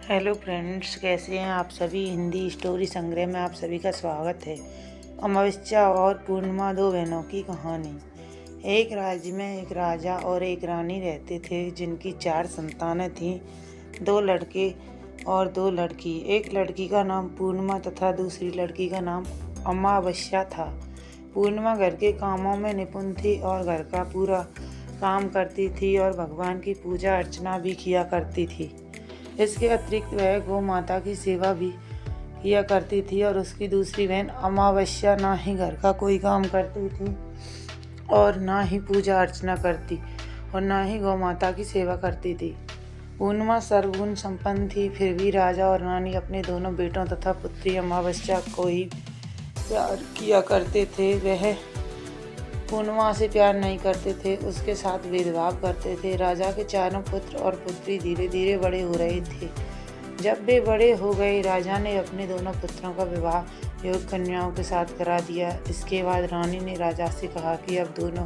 Hello friends, कैसे हैं आप सभी। हिंदी स्टोरी संग्रह में आप सभी का स्वागत है। अमावस्या और पूर्णिमा, दो बहनों की कहानी। एक राज्य में एक राजा और एक रानी रहते थे, जिनकी 4 संतानें थीं, 2 लड़के और 2 लड़की। एक लड़की का नाम पूर्णिमा तथा दूसरी लड़की का नाम अमावस्या था। पूर्णिमा घर के कामों में निपुण थी और घर का पूरा काम करती थी और भगवान की पूजा अर्चना भी किया करती थी। इसके अतिरिक्त वह गौ माता की सेवा भी किया करती थी और उसकी दूसरी बहन अमावस्या ना ही घर का कोई काम करती थी और ना ही पूजा अर्चना करती और ना ही गौ माता की सेवा करती थी। पूर्णिमा सर्वगुण संपन्न थी, फिर भी राजा और रानी अपने दोनों बेटों तथा पुत्री अमावस्या को ही प्यार किया करते थे। वह पूर्णिमा से प्यार नहीं करते थे, उसके साथ भेदभाव करते थे। राजा के चारों पुत्र और पुत्री धीरे धीरे बड़े हो रहे थे। जब वे बड़े हो गए, राजा ने अपने दोनों पुत्रों का विवाह योग्य कन्याओं के साथ करा दिया। इसके बाद रानी ने राजा से कहा कि अब दोनों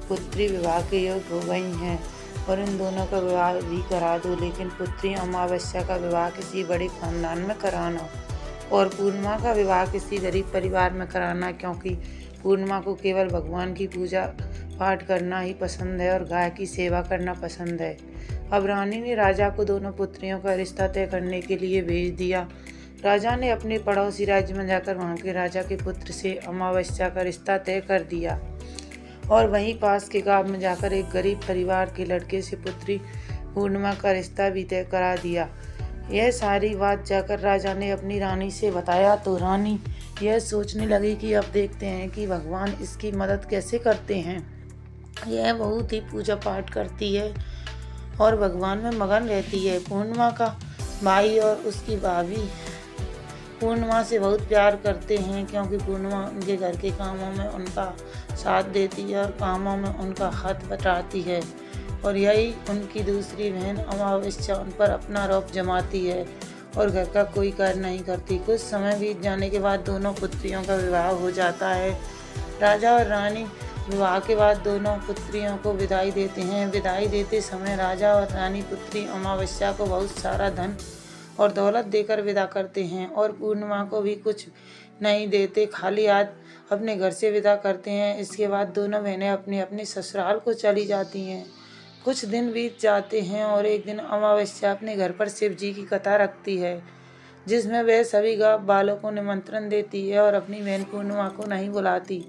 पुत्री विवाह के योग्य हो गई हैं और इन दोनों का विवाह भी करा दो, लेकिन पुत्री अमावस्या का विवाह किसी बड़े खानदान में कराना और पूर्णिमा का विवाह किसी गरीब परिवार में कराना, क्योंकि पूर्णिमा को केवल भगवान की पूजा पाठ करना ही पसंद है और गाय की सेवा करना पसंद है। अब रानी ने राजा को दोनों पुत्रियों का रिश्ता तय करने के लिए भेज दिया। राजा ने अपने पड़ोसी राज्य में जाकर वहां के राजा के पुत्र से अमावस्या का रिश्ता तय कर दिया और वहीं पास के गांव में जाकर एक गरीब परिवार के लड़के से पुत्री पूर्णिमा का रिश्ता भी तय करा दिया। यह सारी बात जाकर राजा ने अपनी रानी से बताया तो रानी यह सोचने लगी कि अब देखते हैं कि भगवान इसकी मदद कैसे करते हैं। यह बहुत ही पूजा पाठ करती है और भगवान में मगन रहती है। पूर्णिमा का भाई और उसकी भाभी पूर्णिमा से बहुत प्यार करते हैं, क्योंकि पूर्णिमा उनके घर के कामों में उनका साथ देती है और कामों में उनका हाथ बटाती है और यही उनकी दूसरी बहन अमावस्या उन पर अपना रौब जमाती है और घर का कोई कार्य नहीं करती। कुछ समय बीत जाने के बाद दोनों पुत्रियों का विवाह हो जाता है। राजा और रानी विवाह के बाद दोनों पुत्रियों को विदाई देते हैं। विदाई देते समय राजा और रानी पुत्री अमावस्या को बहुत सारा धन और दौलत देकर विदा करते हैं और पूर्णिमा को भी कुछ नहीं देते, खाली हाथ अपने घर से विदा करते हैं। इसके बाद दोनों बहनें अपने अपने ससुराल को चली जाती हैं। कुछ दिन बीत जाते हैं और एक दिन अमावस्या अपने घर पर शिव जी की कथा रखती है, जिसमें वह सभी गाँव वालों को निमंत्रण देती है और अपनी बहन पूर्णिमा को नहीं बुलाती।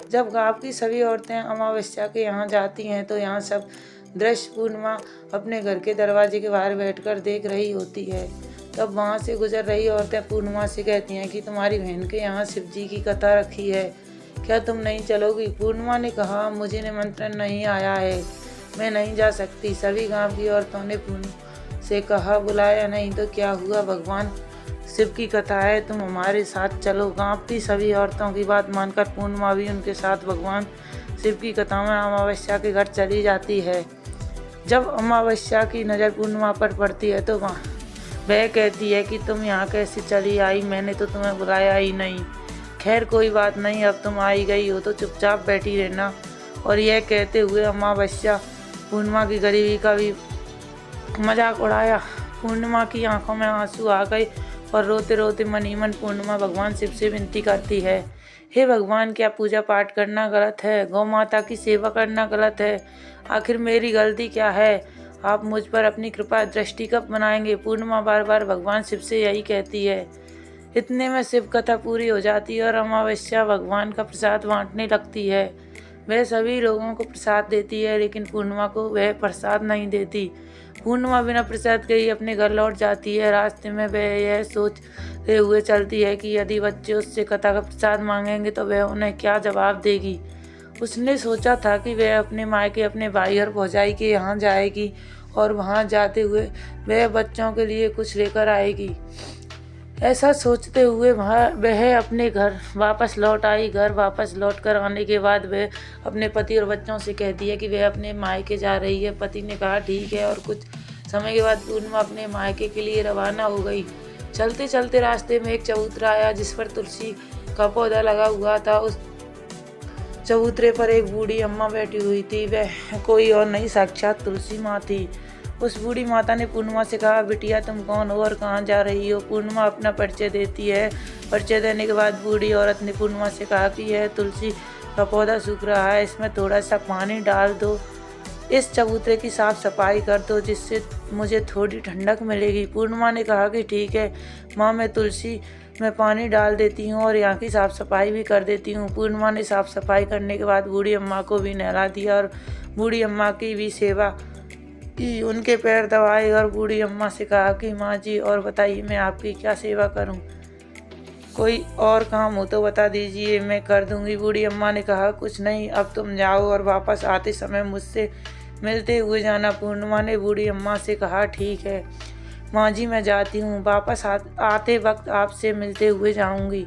जब गाँव की सभी औरतें अमावस्या के यहाँ जाती हैं तो यहाँ सब दृश्य पूर्णिमा अपने घर के दरवाजे के बाहर बैठकर देख रही होती है। तब वहाँ से गुजर रही औरतें पूर्णिमा से कहती हैं कि तुम्हारी बहन के यहाँ शिव जी की कथा रखी है, क्या तुम नहीं चलोगी। पूर्णिमा ने कहा, मुझे निमंत्रण नहीं आया है, मैं नहीं जा सकती। सभी गांव की औरतों ने पूर्णिमा से कहा, बुलाया नहीं तो क्या हुआ, भगवान शिव की कथा है, तुम हमारे साथ चलो। गांव की सभी औरतों की बात मानकर पूर्णिमा भी उनके साथ भगवान शिव की कथा में अमावस्या के घर चली जाती है। जब अमावस्या की नज़र पूर्णिमा पर पड़ती है तो वह कहती है कि तुम यहाँ कैसे चली आई, मैंने तो तुम्हें बुलाया ही नहीं। खैर कोई बात नहीं, अब तुम आई गई हो तो चुपचाप बैठी रहना। और यह कहते हुए अमावस्या पूर्णिमा की गरीबी का भी मजाक उड़ाया। पूर्णिमा की आंखों में आंसू आ गए और रोते रोते मन ही मन पूर्णिमा भगवान शिव से विनती करती है, हे भगवान, क्या पूजा पाठ करना गलत है, गौ माता की सेवा करना गलत है, आखिर मेरी गलती क्या है, आप मुझ पर अपनी कृपा दृष्टि कब बनाएंगे। पूर्णिमा बार बार भगवान शिव से यही कहती है। इतने में शिव कथा पूरी हो जाती है और अमावस्या भगवान का प्रसाद बांटने लगती है। वह सभी लोगों को प्रसाद देती है, लेकिन पूर्णिमा को वह प्रसाद नहीं देती। पूर्णिमा बिना प्रसाद के ही अपने घर लौट जाती है। रास्ते में वह यह सोचते हुए चलती है कि यदि बच्चे उससे कथा का प्रसाद मांगेंगे तो वह उन्हें क्या जवाब देगी। उसने सोचा था कि वह अपने मायके अपने भाई और भौजाई के यहाँ जाएगी और वहाँ जाते हुए वह बच्चों के लिए कुछ लेकर आएगी। ऐसा सोचते हुए वह अपने घर वापस लौट आई। घर वापस लौट कर आने के बाद वह अपने पति और बच्चों से कहती है कि वह अपने मायके जा रही है। पति ने कहा ठीक है और कुछ समय के बाद पूर्णिमा अपने मायके के लिए रवाना हो गई। चलते चलते रास्ते में एक चबूतरा आया, जिस पर तुलसी का पौधा लगा हुआ था। उस चबूतरे पर एक बूढ़ी अम्मा बैठी हुई थी। वह कोई और नहीं, साक्षात तुलसी माँ थी। उस बूढ़ी माता ने पूर्णिमा से कहा, बिटिया तुम कौन हो और कहाँ जा रही हो। पूर्णिमा अपना परिचय देती है। परिचय देने के बाद बूढ़ी औरत ने पूर्णिमा से कहा कि यह तुलसी का पौधा सूख रहा है, इसमें थोड़ा सा पानी डाल दो, इस चबूतरे की साफ सफाई कर दो, जिससे मुझे थोड़ी ठंडक मिलेगी। पूर्णिमा ने कहा कि ठीक है माँ, मैं तुलसी में पानी डाल देती हूँ और यहाँ की साफ़ सफाई भी कर देती हूँ। पूर्णिमा ने साफ़ सफाई करने के बाद बूढ़ी अम्मा को भी नहला दिया और बूढ़ी अम्मा की भी सेवा की, उनके पैर दबाए और बूढ़ी अम्मा से कहा कि माँ जी और बताइए मैं आपकी क्या सेवा करूँ, कोई और काम हो तो बता दीजिए, मैं कर दूँगी। बूढ़ी अम्मा ने कहा, कुछ नहीं, अब तुम जाओ और वापस आते समय मुझसे मिलते हुए जाना। पूर्णिमा ने बूढ़ी अम्मा से कहा, ठीक है माँ जी, मैं जाती हूँ, वापस आते वक्त आपसे मिलते हुए जाऊँगी।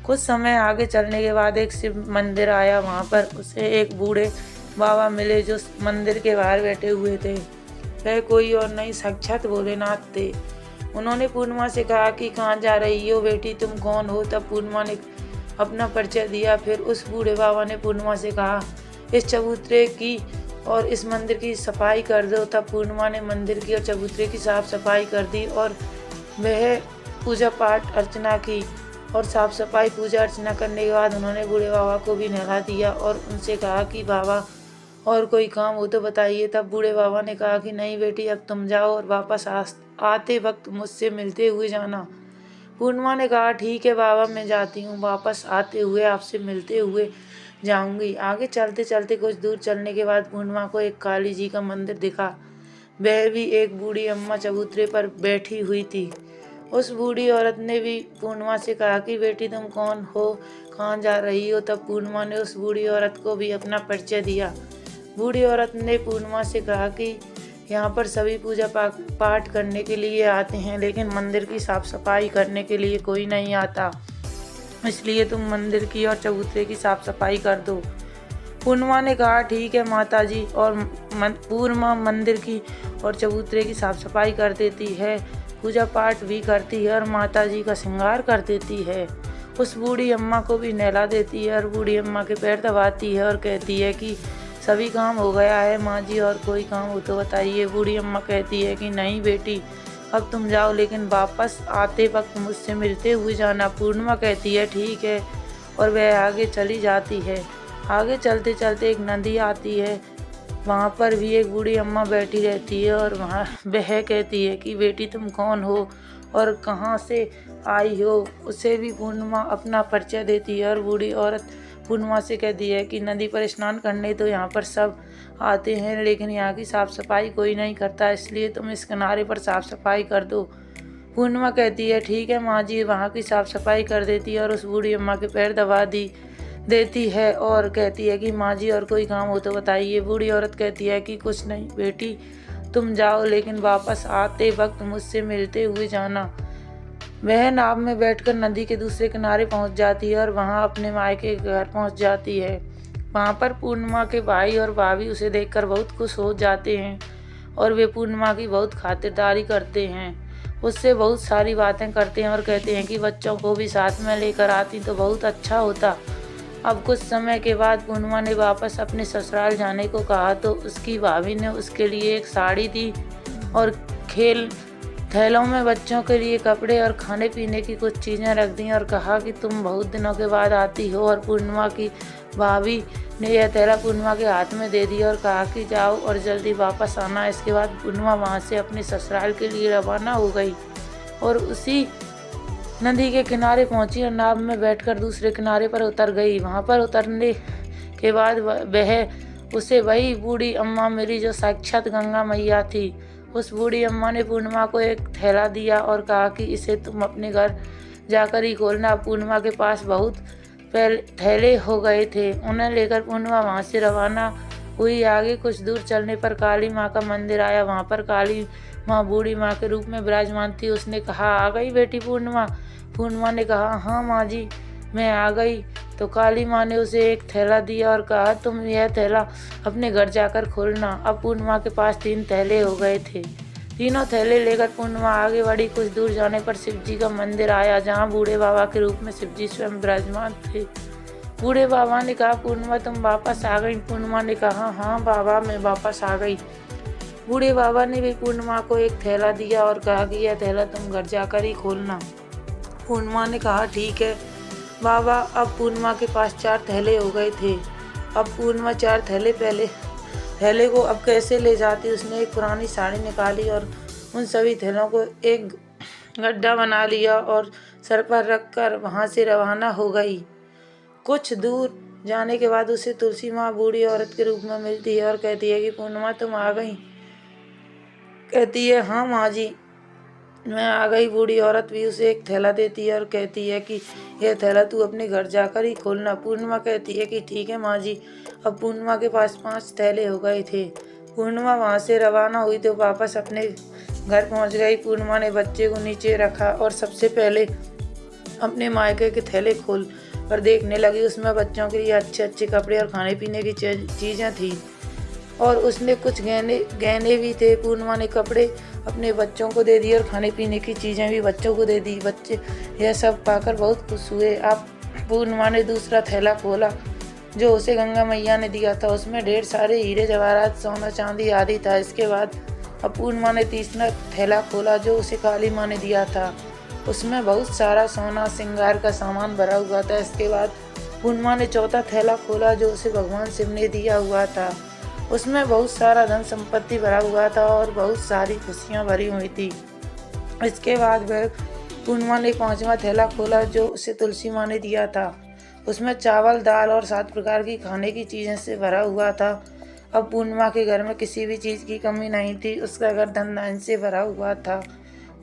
कुछ समय आगे चलने के बाद एक शिव मंदिर आया। वहाँ पर उसे एक बूढ़े बाबा मिले जो मंदिर के बाहर बैठे हुए थे। वह कोई और नहीं, साक्षात भोलेनाथ थे। उन्होंने पूर्णिमा से कहा कि कहाँ जा रही हो बेटी, तुम कौन हो। तब पूर्णिमा ने अपना परिचय दिया। फिर उस बूढ़े बाबा ने पूर्णिमा से कहा, इस चबूतरे की और इस मंदिर की सफाई कर दो। तब पूर्णिमा ने मंदिर की और चबूतरे की साफ सफाई कर दी और वह पूजा पाठ अर्चना की। और साफ सफाई पूजा अर्चना करने के बाद उन्होंने बूढ़े बाबा को भी नहला दिया और उनसे कहा कि बाबा और कोई काम हो तो बताइए। तब बूढ़े बाबा ने कहा कि नहीं बेटी, अब तुम जाओ और वापस आते वक्त मुझसे मिलते हुए जाना। पूर्णिमा ने कहा, ठीक है बाबा, मैं जाती हूँ, वापस आते हुए आपसे मिलते हुए जाऊंगी। आगे चलते चलते कुछ दूर चलने के बाद पूर्णिमा को एक काली जी का मंदिर दिखा। वह भी एक बूढ़ी अम्मा चबूतरे पर बैठी हुई थी। उस बूढ़ी औरत ने भी पूर्णिमा से कहा कि बेटी तुम कौन हो, कहाँ जा रही हो। तब पूर्णिमा ने उस बूढ़ी औरत को भी अपना परिचय दिया। बूढ़ी औरत ने पूर्णिमा से कहा कि यहाँ पर सभी पूजा पाठ करने के लिए आते हैं, लेकिन मंदिर की साफ सफाई करने के लिए कोई नहीं आता, इसलिए तुम मंदिर की और चबूतरे की साफ सफाई कर दो। पूर्णिमा ने कहा, ठीक है माता जी। और पूर्णिमा मंदिर की और चबूतरे की साफ सफाई कर देती है, पूजा पाठ भी करती है और माता जी का श्रृंगार कर देती है। उस बूढ़ी अम्मा को भी नहला देती है और बूढ़ी अम्मा के पैर दबाती है और कहती है कि सभी काम हो गया है माँ जी, और कोई काम हो तो बताइए। बूढ़ी अम्मा कहती है कि नहीं बेटी, अब तुम जाओ, लेकिन वापस आते वक्त मुझसे मिलते हुए जाना। पूर्णिमा कहती है ठीक है, और वह आगे चली जाती है। आगे चलते चलते एक नदी आती है। वहाँ पर भी एक बूढ़ी अम्मा बैठी रहती है और वहाँ वह कहती है कि बेटी तुम कौन हो और कहाँ से आई हो। उसे भी पूर्णिमा अपना परिचय देती है और बूढ़ी औरत पूर्णिमा से कहती है कि नदी पर स्नान करने तो यहाँ पर सब आते हैं, लेकिन यहाँ की साफ़ सफाई कोई नहीं करता, इसलिए तुम इस किनारे पर साफ़ सफाई कर दो। पूर्णिमा कहती है ठीक है माँ जी, वहाँ की साफ़ सफाई कर देती है और उस बूढ़ी अम्मा के पैर दबा देती है और कहती है कि माँ जी और कोई काम हो तो बताइए। बूढ़ी औरत कहती है कि कुछ नहीं बेटी, तुम जाओ, लेकिन वापस आते वक्त मुझसे मिलते हुए जाना। वह नाव में बैठकर नदी के दूसरे किनारे पहुंच जाती है और वहां अपने मायके के घर पहुंच जाती है। वहां पर पूर्णिमा के भाई और भाभी उसे देखकर बहुत खुश हो जाते हैं और वे पूर्णिमा की बहुत खातिरदारी करते हैं, उससे बहुत सारी बातें करते हैं और कहते हैं कि बच्चों को भी साथ में लेकर आती तो बहुत अच्छा होता। अब कुछ समय के बाद पूर्णिमा ने वापस अपने ससुराल जाने को कहा तो उसकी भाभी ने उसके लिए एक साड़ी दी और थैलों में बच्चों के लिए कपड़े और खाने पीने की कुछ चीज़ें रख दी और कहा कि तुम बहुत दिनों के बाद आती हो। और पूर्णिमा की भाभी ने यह थैला पूर्णिमा के हाथ में दे दिया और कहा कि जाओ और जल्दी वापस आना। इसके बाद पूर्णिमा वहाँ से अपने ससुराल के लिए रवाना हो गई और उसी नदी के किनारे पहुंची और नाव में बैठकर दूसरे किनारे पर उतर गई। वहां पर उतरने के बाद उसे वही बूढ़ी अम्मा मिली जो साक्षात गंगा मैया थी। उस बूढ़ी अम्मा ने पूर्णिमा को एक थैला दिया और कहा कि इसे तुम अपने घर जाकर ही खोलना। पूर्णिमा के पास बहुत थैले हो गए थे। उन्हें लेकर पूर्णिमा वहाँ से रवाना हुई। आगे कुछ दूर चलने पर काली माँ का मंदिर आया। वहाँ पर काली माँ बूढ़ी माँ के रूप में विराजमान थी। उसने कहा, आ गई बेटी पूर्णिमा। पूर्णिमा ने कहा, हाँ माँ जी, मैं आ गई। तो काली माँ ने उसे एक थैला दिया और कहा, तुम यह थैला अपने घर जाकर खोलना। अब पूर्णिमा के पास 3 थैले हो गए थे। तीनों थैले लेकर पूर्णिमा आगे बढ़ी। कुछ दूर जाने पर शिवजी का मंदिर आया, जहाँ बूढ़े बाबा के रूप में शिवजी स्वयं विराजमान थे। बूढ़े बाबा ने कहा, पूर्णिमा तुम वापस आ गई। पूर्णिमा ने कहा, हाँ बाबा, मैं वापस आ गई। बूढ़े बाबा ने भी पूर्णिमा को एक थैला दिया और कहा कि यह थैला तुम घर जाकर ही खोलना। पूर्णिमा ने कहा ठीक है बाबा। अब पूर्णिमा के पास 4 थैले हो गए थे। अब पूर्णिमा 4 थैले को अब कैसे ले जाती। उसने एक पुरानी साड़ी निकाली और उन सभी थैलों को एक गड्ढा बना लिया और सर पर रखकर वहां से रवाना हो गई। कुछ दूर जाने के बाद उसे तुलसी माँ बूढ़ी औरत के रूप में मिलती है और कहती है कि पूर्णिमा तुम आ गई। कहती है हाँ माँ जी मैं आ गई। बूढ़ी औरत भी उसे एक थैला देती है और कहती है कि यह थैला तू अपने घर जाकर ही खोलना। पूर्णिमा कहती है कि ठीक है माँ जी। अब पूर्णिमा के पास 5 थैले हो गए थे। पूर्णिमा वहाँ से रवाना हुई तो वापस अपने घर पहुँच गई। पूर्णिमा ने बच्चे को नीचे रखा और सबसे पहले अपने मायके के थैले खोल कर देखने लगी। उसमें बच्चों के लिए अच्छे अच्छे कपड़े और खाने पीने की चीज़ें थी और उसने कुछ गहने भी थे। पूर्णिमा ने कपड़े अपने बच्चों को दे दिए और खाने पीने की चीज़ें भी बच्चों को दे दी। बच्चे यह सब पाकर बहुत खुश हुए। अब पूर्णिमा ने दूसरा थैला खोला जो उसे गंगा मैया ने दिया था। उसमें ढेर सारे हीरे जवाहरात सोना चांदी आदि था। इसके बाद अब पूर्णिमा ने तीसरा थैला खोला जो उसे काली माँ ने दिया था। उसमें बहुत सारा सोना श्रृंगार का सामान भरा हुआ था। इसके बाद पूर्णिमा ने चौथा थैला खोला जो उसे भगवान शिव ने दिया हुआ था। उसमें बहुत सारा धन संपत्ति भरा हुआ था और बहुत सारी खुशियाँ भरी हुई थी। इसके बाद वह पूर्णिमा ने 5वां थैला खोला जो उसे तुलसी माँ ने दिया था। उसमें चावल दाल और 7 प्रकार की खाने की चीज़ें से भरा हुआ था। अब पूर्णिमा के घर में किसी भी चीज़ की कमी नहीं थी। उसका घर धन धान्य से भरा हुआ था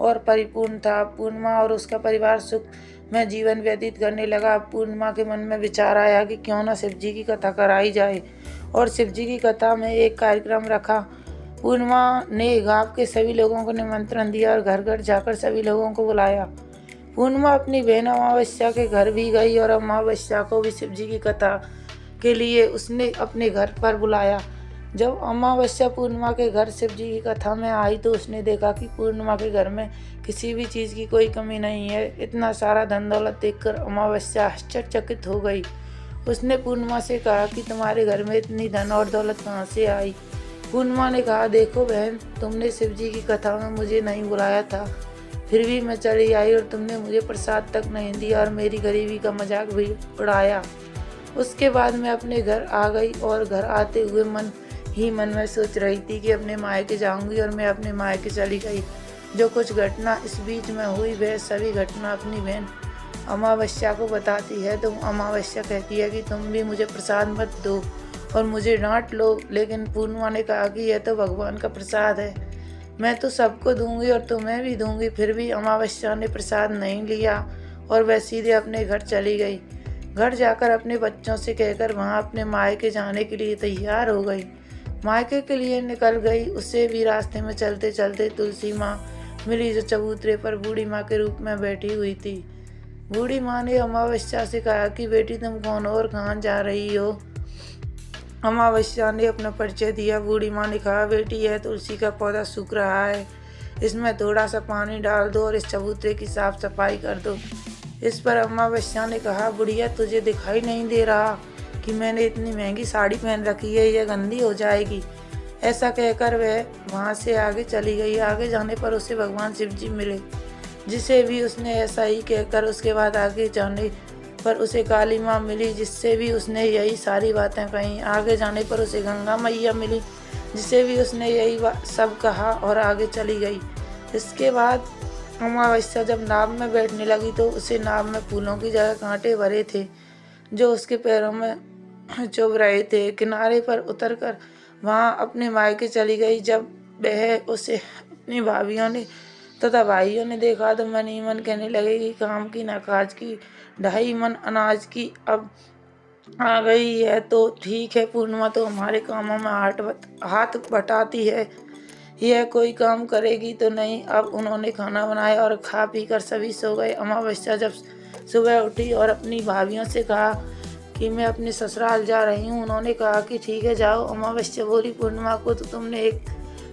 और परिपूर्ण था। पूर्णिमा और उसका परिवार सुख में जीवन व्यतीत करने लगा। पूर्णिमा के मन में विचार आया कि क्यों न शिव जी की कथा कराई जाए और शिव जी की कथा में एक कार्यक्रम रखा। पूर्णिमा ने गांव के सभी लोगों को निमंत्रण दिया और घर घर जाकर सभी लोगों को बुलाया। पूर्णिमा अपनी बहन अमावस्या के घर भी गई और अमावस्या को भी शिव जी की कथा के लिए उसने अपने घर पर बुलाया। जब अमावस्या पूर्णिमा के घर शिव जी की कथा में आई तो उसने देखा कि पूर्णिमा के घर में किसी भी चीज़ की कोई कमी नहीं है। इतना सारा धन दौलत देखकर अमावस्या आश्चर्यचकित हो गई। उसने पूर्णिमा से कहा कि तुम्हारे घर में इतनी धन और दौलत कहाँ से आई। पूर्णिमा ने कहा देखो बहन तुमने शिव जी की कथा में मुझे नहीं बुलाया था फिर भी मैं चली आई और तुमने मुझे प्रसाद तक नहीं दिया और मेरी गरीबी का मजाक भी उड़ाया। उसके बाद मैं अपने घर आ गई और घर आते हुए मन ही मन में सोच रही थी कि अपने मायके जाऊंगी और मैं अपने मायके चली गई। जो कुछ घटना इस बीच में हुई वह सभी घटना अपनी बहन अमावस्या को बताती है। तो अमावस्या कहती है कि तुम भी मुझे प्रसाद मत दो और मुझे डांट लो। लेकिन पूर्णिमा ने कहा कि यह तो भगवान का प्रसाद है, मैं तो सबको दूंगी और तुम्हें भी दूंगी। फिर भी अमावस्या ने प्रसाद नहीं लिया और वह सीधे अपने घर चली गई। घर जाकर अपने बच्चों से कहकर वहाँ अपने मायके जाने के लिए तैयार हो गई। मायके के लिए निकल गई। उसे भी रास्ते में चलते चलते तुलसी माँ मिली जो चबूतरे पर बूढ़ी माँ के रूप में बैठी हुई थी। बूढ़ी माँ ने अमावस्या से कहा कि बेटी तुम कौन हो और कहाँ जा रही हो। अमावस्या ने अपना परिचय दिया। बूढ़ी माँ ने कहा बेटी यह तुलसी का पौधा सूख रहा है, इसमें थोड़ा सा पानी डाल दो और इस चबूतरे की साफ सफाई कर दो। इस पर अमावस्या ने कहा बुढ़िया तुझे दिखाई नहीं दे रहा कि मैंने इतनी महंगी साड़ी पहन रखी है, यह गंदी हो जाएगी। ऐसा कहकर वह वहाँ से आगे चली गई। आगे जाने पर उसे भगवान शिव जी मिले जिसे भी उसने ऐसा ही कहकर उसके बाद आगे जाने पर उसे काली माँ मिली जिससे भी उसने यही सारी बातें कही। आगे जाने पर उसे गंगा मैया मिली जिसे भी उसने यही सब कहा और आगे चली गई। इसके बाद अमावस्या जब नाव में बैठने लगी तो उसे नाव में फूलों की जगह कांटे भरे थे जो उसके पैरों में चुभ रहे थे। किनारे पर उतरकर वहाँ अपने मायके चली गई। जब वह उसे अपनी भाभियों ने तथा भाइयों ने देखा तो मन ही मन कहने लगे कि काम की ना काज की 2.5 मन अनाज की अब आ गई है तो ठीक है। पूर्णिमा तो हमारे कामों में हाथ बटाती है, यह कोई काम करेगी तो नहीं। अब उन्होंने खाना बनाया और खा पी कर सभी सो गए। अमावस्या जब सुबह उठी और अपनी भाभियों से कहा कि मैं अपने ससुराल जा रही हूँ। उन्होंने कहा कि ठीक है जाओ। अमावस्या बोली पूर्णिमा को तो तुमने एक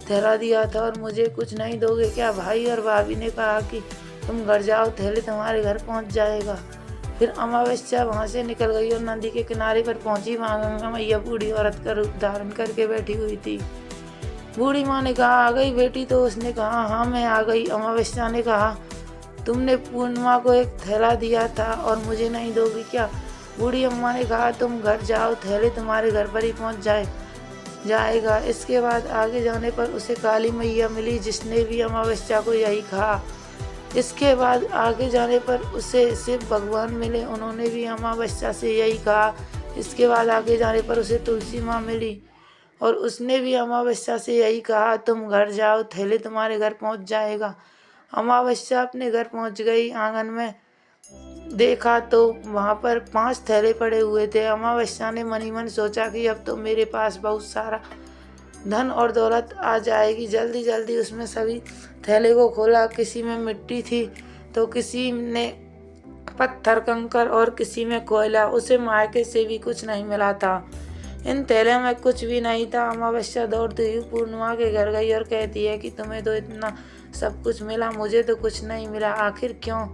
थैला दिया था और मुझे कुछ नहीं दोगे क्या। भाई और भाभी ने कहा कि तुम घर जाओ, थैले तुम्हारे घर पहुँच जाएगा। फिर अमावस्या वहाँ से निकल गई और नदी के किनारे पर पहुँची। वहाँ गंगा मैया बूढ़ी औरत का रूप धारण करके बैठी हुई थी। बूढ़ी माँ ने कहा आ गई बेटी, तो उसने कहा हाँ मैं आ गई। अमावस्या ने कहा तुमने पूर्णिमा को एक थैला दिया था और मुझे नहीं दोगी क्या? बूढ़ी अम्मा ने कहा तुम घर जाओ, थैले तुम्हारे घर पर ही पहुंच जाएगा। इसके बाद आगे जाने पर उसे काली मैया मिली, जिसने भी अमावस्या को यही कहा। इसके बाद आगे जाने पर उसे शिव भगवान मिले, उन्होंने भी अमावस्या से यही कहा। इसके बाद आगे जाने पर उसे तुलसी माँ मिली और उसने भी अमावस्या से यही कहा तुम घर जाओ, थैले तुम्हारे घर पहुंच जाएगा। अमावस्या अपने घर पहुंच गई। आंगन में देखा तो वहाँ पर 5 थैले पड़े हुए थे। अमावस्या ने मन ही मन सोचा कि अब तो मेरे पास बहुत सारा धन और दौलत आ जाएगी। जल्दी जल्दी उसमें सभी थैले को खोला। किसी में मिट्टी थी तो किसी ने पत्थर कंकर और किसी में कोयला। उसे मायके से भी कुछ नहीं मिला था। इन थैले में कुछ भी नहीं था। अमावस्या दौड़ती हुई पूर्णिमा के घर गई और कहती है कि तुम्हें तो इतना सब कुछ मिला, मुझे तो कुछ नहीं मिला, आखिर क्यों?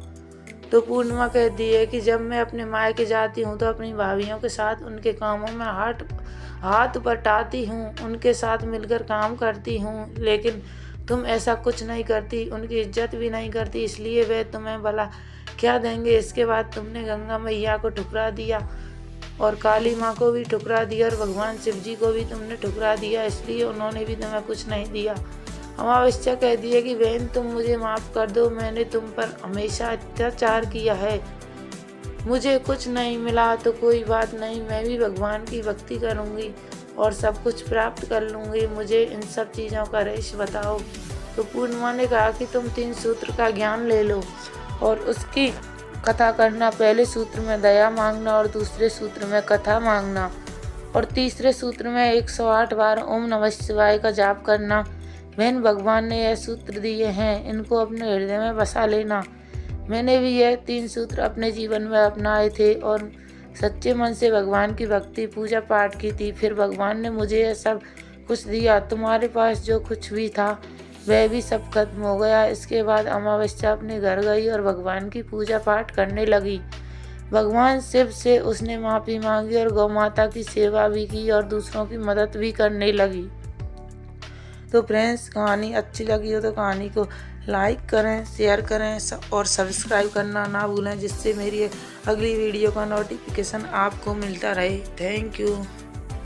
तो पूर्णिमा कहती है कि जब मैं अपने मायके जाती हूँ तो अपनी भाभियों के साथ उनके कामों में हाथ बटाती हूँ, उनके साथ मिलकर काम करती हूँ, लेकिन तुम ऐसा कुछ नहीं करती, उनकी इज्जत भी नहीं करती, इसलिए वे तुम्हें भला क्या देंगे। इसके बाद तुमने गंगा मैया को ठुकरा दिया और काली माँ को भी ठुकरा दिया और भगवान शिव जी को भी तुमने ठुकरा दिया, इसलिए उन्होंने भी तुम्हें कुछ नहीं दिया। अमावस्या कहती है कि बहन तुम मुझे माफ़ कर दो, मैंने तुम पर हमेशा अत्याचार किया है, मुझे कुछ नहीं मिला तो कोई बात नहीं, मैं भी भगवान की भक्ति करूँगी और सब कुछ प्राप्त कर लूँगी, मुझे इन सब चीज़ों का रहस्य बताओ। तो पूर्णिमा ने कहा कि तुम 3 सूत्र का ज्ञान ले लो और उसकी कथा करना। पहले सूत्र में दया मांगना और दूसरे सूत्र में कथा मांगना और तीसरे सूत्र में 108 बार ओम नमः शिवाय का जाप करना। बहन भगवान ने यह सूत्र दिए हैं, इनको अपने हृदय में बसा लेना। मैंने भी यह 3 सूत्र अपने जीवन में अपनाए थे और सच्चे मन से भगवान की भक्ति पूजा पाठ की थी। फिर भगवान ने मुझे यह सब कुछ दिया। तुम्हारे पास जो कुछ भी था वह भी सब खत्म हो गया। इसके बाद अमावस्या अपने घर गई और भगवान की पूजा पाठ करने लगी। भगवान शिव से उसने माफ़ी मांगी और गौ माता की सेवा भी की और दूसरों की मदद भी करने लगी। तो फ्रेंड्स, कहानी अच्छी लगी हो तो कहानी को लाइक करें, शेयर करें और सब्सक्राइब करना ना भूलें, जिससे मेरी अगली वीडियो का नोटिफिकेशन आपको मिलता रहे। Thank you.